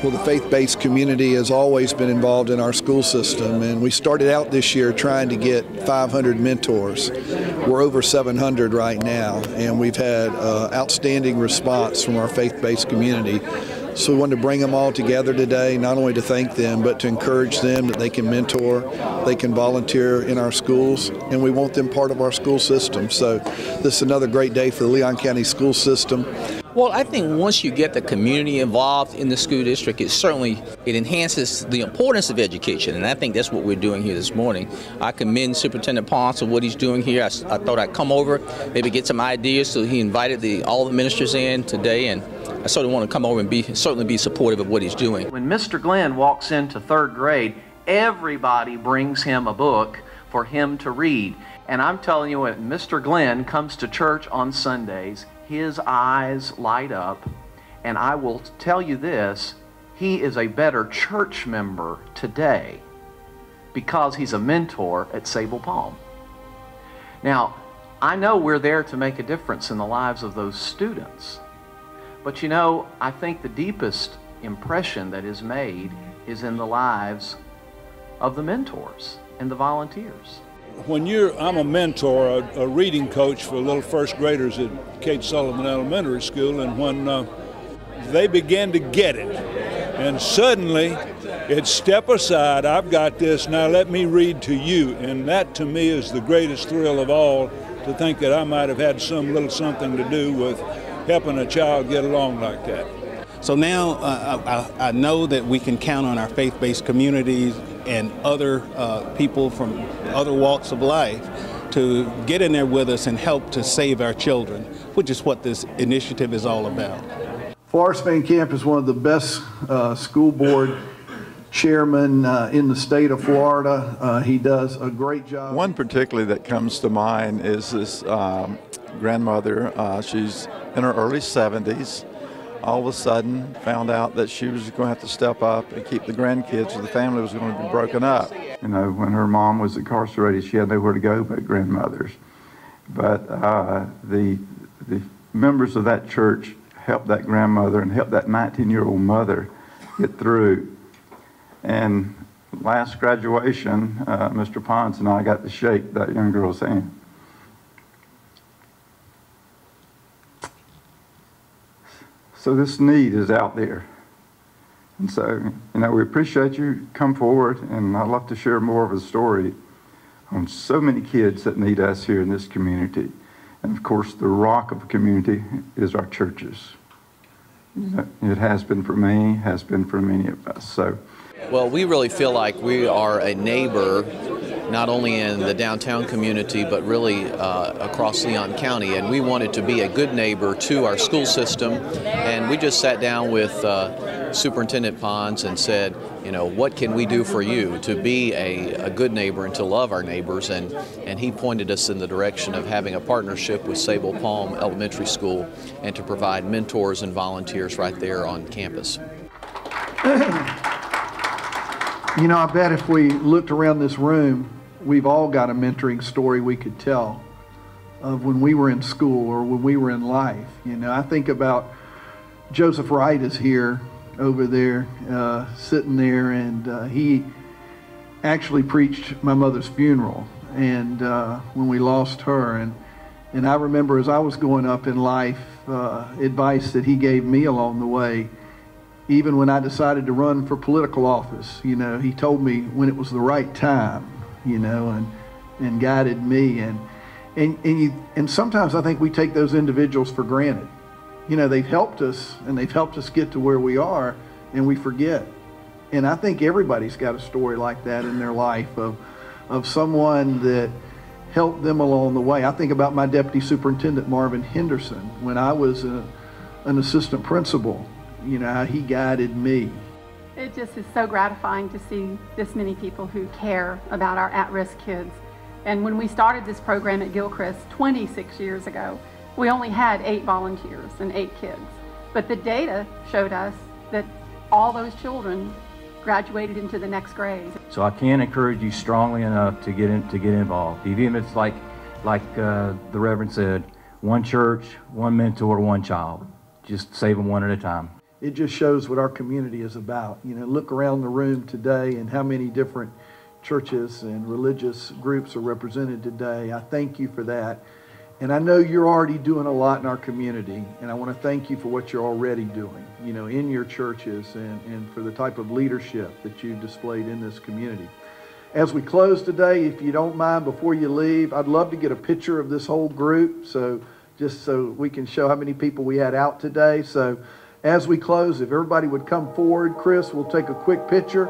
Well, the faith-based community has always been involved in our school system, and we started out this year trying to get 500 mentors. We're over 700 right now, and we've had outstanding response from our faith-based community. So we wanted to bring them all together today, not only to thank them, but to encourage them that they can mentor, they can volunteer in our schools, and we want them part of our school system. So this is another great day for the Leon County school system. Well, I think once you get the community involved in the school district, it enhances the importance of education, and I think that's what we're doing here this morning. I commend Superintendent Pons for what he's doing here. I thought I'd come over, maybe get some ideas, so he invited all the ministers in today, and I sort of want to come over and certainly be supportive of what he's doing. When Mr. Glenn walks into third grade, everybody brings him a book for him to read. And I'm telling you, when Mr. Glenn comes to church on Sundays, his eyes light up, and I will tell you this, he is a better church member today because he's a mentor at Sable Palm. Now, I know we're there to make a difference in the lives of those students, but you know, I think the deepest impression that is made is in the lives of the mentors and the volunteers. When I'm a mentor, a reading coach for little first graders at Kate Sullivan Elementary School, and when they begin to get it, and suddenly it's step aside, I've got this, now let me read to you, and that to me is the greatest thrill of all, to think that I might have had some little something to do with helping a child get along like that. So now I know that we can count on our faith-based communities and other people from other walks of life to get in there with us and help to save our children, which is what this initiative is all about. Forrest Van Camp is one of the best school board chairmen in the state of Florida. He does a great job. One particularly that comes to mind is this grandmother. She's in her early 70s. All of a sudden found out that she was going to have to step up and keep the grandkids, or the family was going to be broken up. You know, when her mom was incarcerated, she had nowhere to go but grandmothers. But the members of that church helped that grandmother and helped that 19-year-old mother get through. And last graduation, Mr. Pons and I got to shake that young girl's hand. So this need is out there. And so, you know, we appreciate you come forward, and I'd love to share more of a story on so many kids that need us here in this community. And of course, the rock of the community is our churches. It has been for me, has been for many of us. So, well, we really feel like we are a neighbor, not only in the downtown community, but really across Leon County. And we wanted to be a good neighbor to our school system. And we just sat down with Superintendent Pons and said, you know, what can we do for you to be a good neighbor and to love our neighbors? And he pointed us in the direction of having a partnership with Sable Palm Elementary School and to provide mentors and volunteers right there on campus. You know, I bet if we looked around this room, we've all got a mentoring story we could tell of when we were in school or when we were in life. You know, I think about Joseph Wright is here over there, sitting there, and he actually preached my mother's funeral, and when we lost her, and I remember as I was going up in life, advice that he gave me along the way. Even when I decided to run for political office, you know, he told me when it was the right time, you know, and guided me. And sometimes I think we take those individuals for granted. You know, they've helped us, and they've helped us get to where we are, and we forget. And I think everybody's got a story like that in their life of someone that helped them along the way. I think about my deputy superintendent, MARVIN Henderson, when I was an assistant principal. You know, how he guided me. It just is so gratifying to see this many people who care about our at-risk kids. And when we started this program at Gilchrist 26 years ago, we only had 8 volunteers and 8 kids. But the data showed us that all those children graduated into the next grade. So I can't encourage you strongly enough to get involved. Even if it's like the Reverend said, one church, one mentor, one child. Just save them one at a time. it just shows what our community is about. You know, look around the room today and how many different churches and religious groups are represented today. I thank you for that. And I know you're already doing a lot in our community, and I want to thank you for what you're already doing, you know, in your churches and for the type of leadership that you've displayed in this community. As we close today, if you don't mind, before you leave, I'd love to get a picture of this whole group, so just so we can show how many people we had out today. So as we close, if everybody would come forward, Chris, we'll take a quick picture.